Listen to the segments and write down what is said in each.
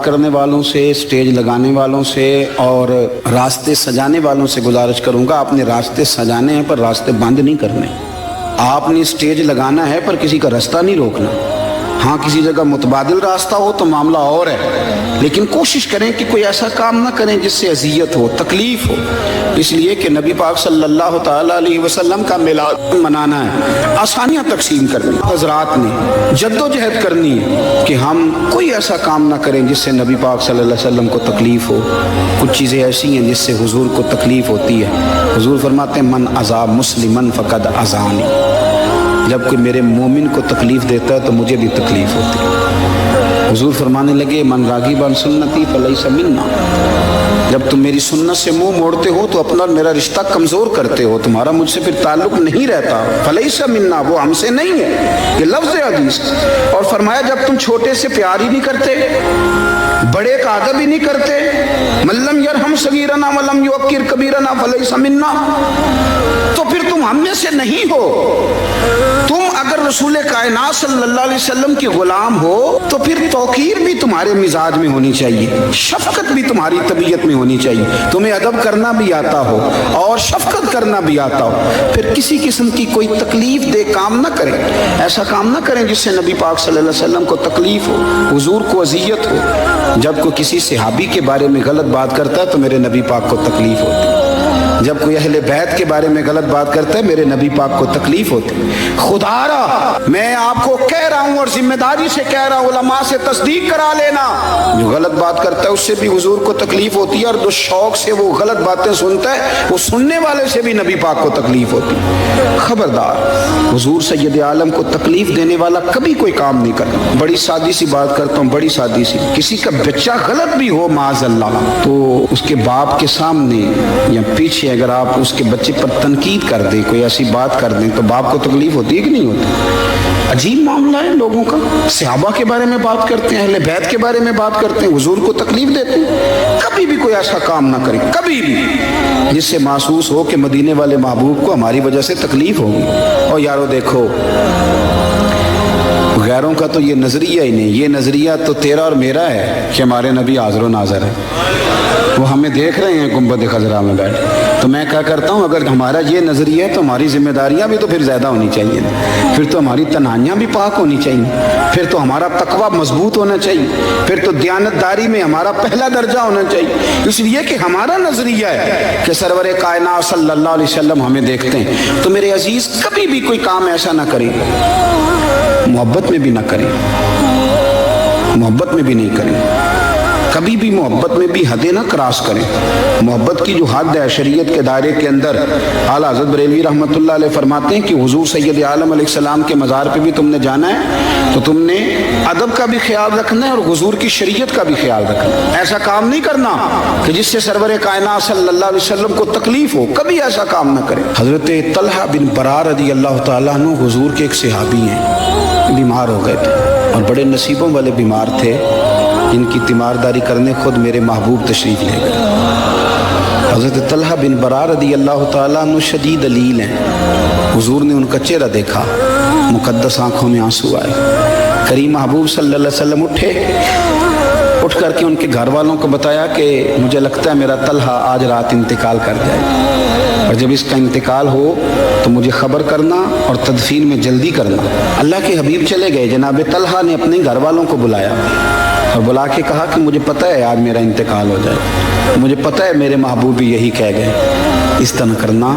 کرنے والوں سے، اسٹیج لگانے والوں سے اور راستے سجانے والوں سے گزارش کروں گا، آپ نے راستے سجانے ہیں پر راستے بند نہیں کرنے. آپ نے اسٹیج لگانا ہے پر کسی کا راستہ نہیں روکنا. ہاں کسی جگہ متبادل راستہ ہو تو معاملہ اور ہے، لیکن کوشش کریں کہ کوئی ایسا کام نہ کریں جس سے اذیت ہو، تکلیف ہو. اس لیے کہ نبی پاک صلی اللہ تعالیٰ علیہ وسلم کا میلاد منانا ہے، آسانیاں تقسیم کرنی. حضرات نے جد و جہد کرنی ہے کہ ہم کوئی ایسا کام نہ کریں جس سے نبی پاک صلی اللہ علیہ وسلم کو تکلیف ہو. کچھ چیزیں ایسی ہیں جس سے حضور کو تکلیف ہوتی ہے. حضور فرماتے ہیں من اذا مسلمن فقد اذانی، جب کوئی میرے مومن کو تکلیف دیتا ہے تو مجھے بھی تکلیف ہوتی ہے. حضور فرمانے لگے من راغب عن سنتی فلیس منا، جب تم میری سنت سے منہ موڑتے ہو تو اپنا میرا رشتہ کمزور کرتے ہو، تمہارا مجھ سے پھر تعلق نہیں رہتا. فلیس منا، وہ ہم سے نہیں ہے، یہ لفظ حدیث. اور فرمایا جب تم چھوٹے سے پیار ہی نہیں کرتے، بڑے کا ادب ہی نہیں کرتے، من لم یرحم صغیرنا ولم یوقر کبیرنا فلیس منا، تو پھر تم ہم میں سے نہیں ہو. تم اگر رسول کائنات صلی اللہ علیہ وسلم کے غلام ہو تو پھر توقیر بھی تمہارے مزاج میں ہونی چاہیے، شفقت بھی تمہاری طبیعت میں ہونی چاہیے. تمہیں ادب کرنا بھی آتا ہو اور شفقت کرنا بھی آتا ہو، پھر کسی قسم کی کوئی تکلیف دہ کام نہ کریں. ایسا کام نہ کریں جس سے نبی پاک صلی اللہ علیہ وسلم کو تکلیف ہو، حضور کو اذیت ہو. جب کوئی کسی صحابی کے بارے میں غلط بات کرتا ہے تو میرے نبی پاک کو تکلیف ہوتی ہے. جب کوئی اہل بیت کے بارے میں غلط بات کرتا ہے میرے نبی پاک کو تکلیف ہوتی ہے. خدا را میں آپ کو کہہ رہا ہوں اور ذمہ داری سے کہہ رہا ہوں، علماء سے تصدیق کرا لینا، جو غلط بات کرتا ہے اس سے بھی حضور کو تکلیف ہوتی ہے، اور جو شوق سے وہ غلط باتیں سنتا ہے وہ سننے والے سے بھی نبی پاک کو تکلیف ہوتی ہے. خبردار، حضور سید عالم کو تکلیف دینے والا کبھی کوئی کام نہیں کرتا. بڑی سادی سی بات کرتا ہوں، بڑی سادی سی. کسی کا بچہ غلط بھی ہو معاذ اللہ تو اس کے باپ کے سامنے یا پیچھے اگر آپ اس کے بچے پر تنقید کر دیں، کوئی ایسی بات کر دیں تو باپ کو تکلیف ہوتی ہے کہ نہیں ہوتی؟ عجیب معاملہ ہے لوگوں کا. صحابہ کے بارے میں بات کرتے ہیں، اہل بیت کے بارے میں بات کرتے ہیں، حضور کو تکلیف دیتے ہیں. کبھی بھی کوئی ایسا کام نہ کرے، کبھی بھی جس سے محسوس ہو کہ مدینے والے محبوب کو ہماری وجہ سے تکلیف ہوگی. اور یارو دیکھو، غیروں کا تو یہ نظریہ ہی نہیں، یہ نظریہ تو تیرا اور میرا ہے کہ ہمارے نبی حاضر و ناظر ہے. وہ ہمیں دیکھ رہے ہیں گنبد خضرا میں بیٹھ. تو میں کیا کرتا ہوں، اگر ہمارا یہ نظریہ ہے تو ہماری ذمہ داریاں بھی تو پھر زیادہ ہونی چاہیے، پھر تو ہماری تنہائیاں بھی پاک ہونی چاہیے، پھر تو ہمارا تقویٰ مضبوط ہونا چاہیے، پھر تو دیانتداری میں ہمارا پہلا درجہ ہونا چاہیے. اس لیے کہ ہمارا نظریہ ہے کہ سرور کائنات صلی اللہ علیہ وسلم ہمیں دیکھتے ہیں. تو میرے عزیز کبھی بھی کوئی کام ایسا نہ کریں، محبت میں بھی نہ کریں، محبت میں بھی نہیں کریں، کبھی بھی محبت میں بھی حدیں نہ کراس کریں. محبت کی جو حد ہے شریعت کے دائرے کے اندر، اعلیٰ حضرت بریلوی رحمۃ اللہ علیہ فرماتے ہیں کہ حضور سید عالم علیہ السلام کے مزار پہ بھی تم نے جانا ہے تو تم نے ادب کا بھی خیال رکھنا ہے اور حضور کی شریعت کا بھی خیال رکھنا ہے. ایسا کام نہیں کرنا کہ جس سے سرور کائنات صلی اللہ علیہ وسلم کو تکلیف ہو، کبھی ایسا کام نہ کریں. حضرت طلحہ بن برار رضی اللہ تعالیٰ عنہ حضور کے ایک صحابی ہیں، بیمار ہو گئے تھے اور بڑے نصیبوں والے بیمار تھے، جن کی تیمارداری کرنے خود میرے محبوب تشریف لے گئے. حضرت طلحہ بن برار رضی اللہ تعالیٰ عنہ شدید علیل ہیں. حضور نے ان کا چہرہ دیکھا، مقدس آنکھوں میں آنسو آئے. کریم محبوب صلی اللہ علیہ وسلم اٹھ کر کے ان کے گھر والوں کو بتایا کہ مجھے لگتا ہے میرا طلحہ آج رات انتقال کر جائے، اور جب اس کا انتقال ہو تو مجھے خبر کرنا اور تدفین میں جلدی کرنا. اللہ کے حبیب چلے گئے. جناب طلحہ نے اپنے گھر والوں کو بلایا اور بلا کے کہا کہ مجھے پتہ ہے آج میرا انتقال ہو جائے، مجھے پتہ ہے میرے محبوب بھی یہی کہہ گئے. اس طرح کرنا،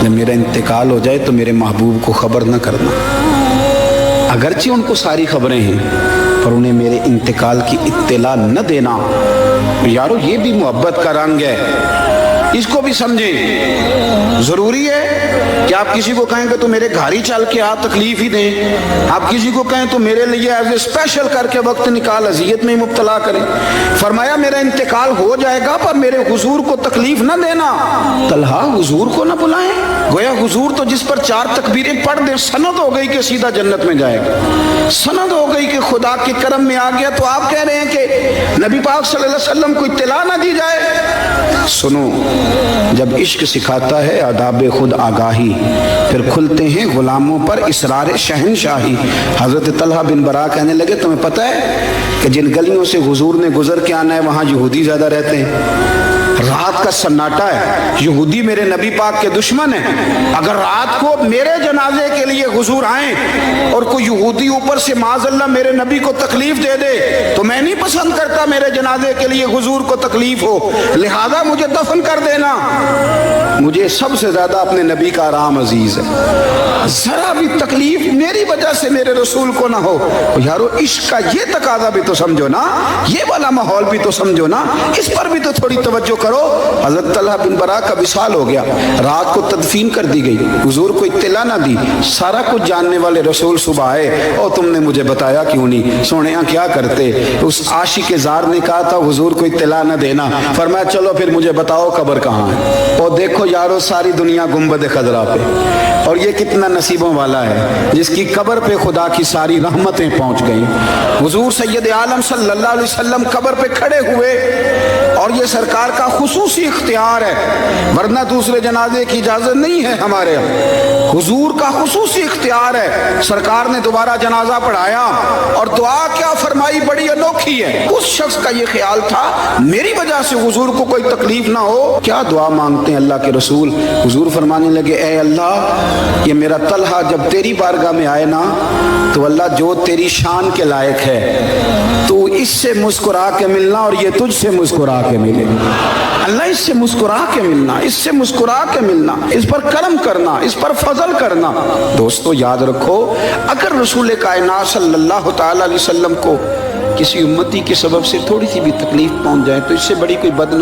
جب میرا انتقال ہو جائے تو میرے محبوب کو خبر نہ کرنا. اگرچہ ان کو ساری خبریں ہیں پر انہیں میرے انتقال کی اطلاع نہ دینا. یارو یہ بھی محبت کا رنگ ہے، اس کو بھی سمجھیں. ضروری ہے کہ آپ کسی کو کہیں کہ تو میرے گھر ہی چل کے آپ تکلیف ہی دیں، آپ کسی کو کہیں تو میرے لیے ایز اے اسپیشل کر کے وقت نکال اذیت میں مبتلا کریں. فرمایا میرا انتقال ہو جائے گا پر میرے حضور کو تکلیف نہ دینا. طلحہ حضور کو نہ بلائیں، گویا حضور تو جس پر 4 تکبیریں پڑھ دیں سند ہو گئی کہ سیدھا جنت میں جائے گا، سند ہو گئی کہ خدا کے کرم میں آ گیا. تو آپ کہہ رہے ہیں کہ نبی پاک صلی اللہ علیہ وسلم کو اطلاع نہ دی جائے. سنو، جب عشق سکھاتا ہے آداب خود آگاہی، پھر کھلتے ہیں غلاموں پر اسرار شہنشاہی۔ حضرت طلحہ بن برا کہنے لگے تمہیں پتہ ہے کہ جن گلیوں سے حضور نے گزر کے آنا ہے وہاں یہودی زیادہ رہتے ہیں، رات کا سناٹا ہے، یہودی میرے نبی پاک کے دشمن ہیں، اگر رات کو میرے جنازے کے لیے حضور آئیں اور کوئی یہودی اوپر سے معاذ اللہ میرے نبی کو تکلیف دے دے تو میں نہیں پسند کرتا میرے جنازے کے لیے حضور کو تکلیف ہو، لہذا مجھے دفن کر دینا، مجھے سب سے زیادہ اپنے نبی کا آرام عزیز ہے، ذرا بھی تکلیف میری وجہ سے میرے رسول کو نہ ہو۔ یارو عشق کا یہ تقاضا بھی تو سمجھو نا، یہ والا ماحول بھی تو سمجھو نا، اس پر بھی تو تھوڑی توجہ کرو۔ حضرت طلحہ بن برا کا وصال ہو گیا، رات کو تدفین کر دی گئی، حضور کو اطلاع نہ دی، سارا کچھ جاننے والے رسول صبح آئے، اور تم نے مجھے بتایا کیوں نہیں، سونے کیا کرتے؟ اس عاشق زار نے کہا تھا حضور کو اطلاع نہ دینا، فرمایا چلو پھر مجھے بتاؤ قبر کہاں ہے۔ اور دیکھو یارو ساری دنیا گنبد خضرا پہ، اور یہ کتنا نصیبوں والا ہے جس کی قبر پہ خدا کی ساری رحمتیں پہنچ گئیں۔ حضور سید عالم صلی اللہ علیہ وسلم قبر پہ کھڑے ہوئے، اور یہ سرکار کا خصوصی اختیار ہے، ورنہ دوسرے جنازے کی اجازت نہیں ہے ہمارے یہاں، حضور کا خصوصی اختیار ہے۔ سرکار نے دوبارہ جنازہ پڑھایا اور دعا کیا فرمائی، بڑی انوکھی ہے۔ اس شخص کا یہ خیال تھا میری وجہ سے حضور کو کوئی تکلیف نہ ہو، کیا دعا مانگتے ہیں اللہ کے رسول؟ حضور فرمانے لگے اے اللہ، یہ میرا طلحہ جب تیری بارگاہ میں آئے نا تو اللہ جو تیری شان کے لائق ہے تو اس سے مسکرا کے ملنا اور یہ تجھ سے مسکرا کے ملے، اللہ اس سے مسکرا کے ملنا، اس سے مسکرا کے ملنا، اس پر کرم کرنا، اس پر فضل کرنا۔ دوستو یاد رکھو، اگر رسول کائنات صلی اللہ تعالی علیہ وسلم کو کسی امتی کے سبب سے تھوڑی سی بھی تکلیف پہنچ جائے تو اس سے بڑی کوئی بد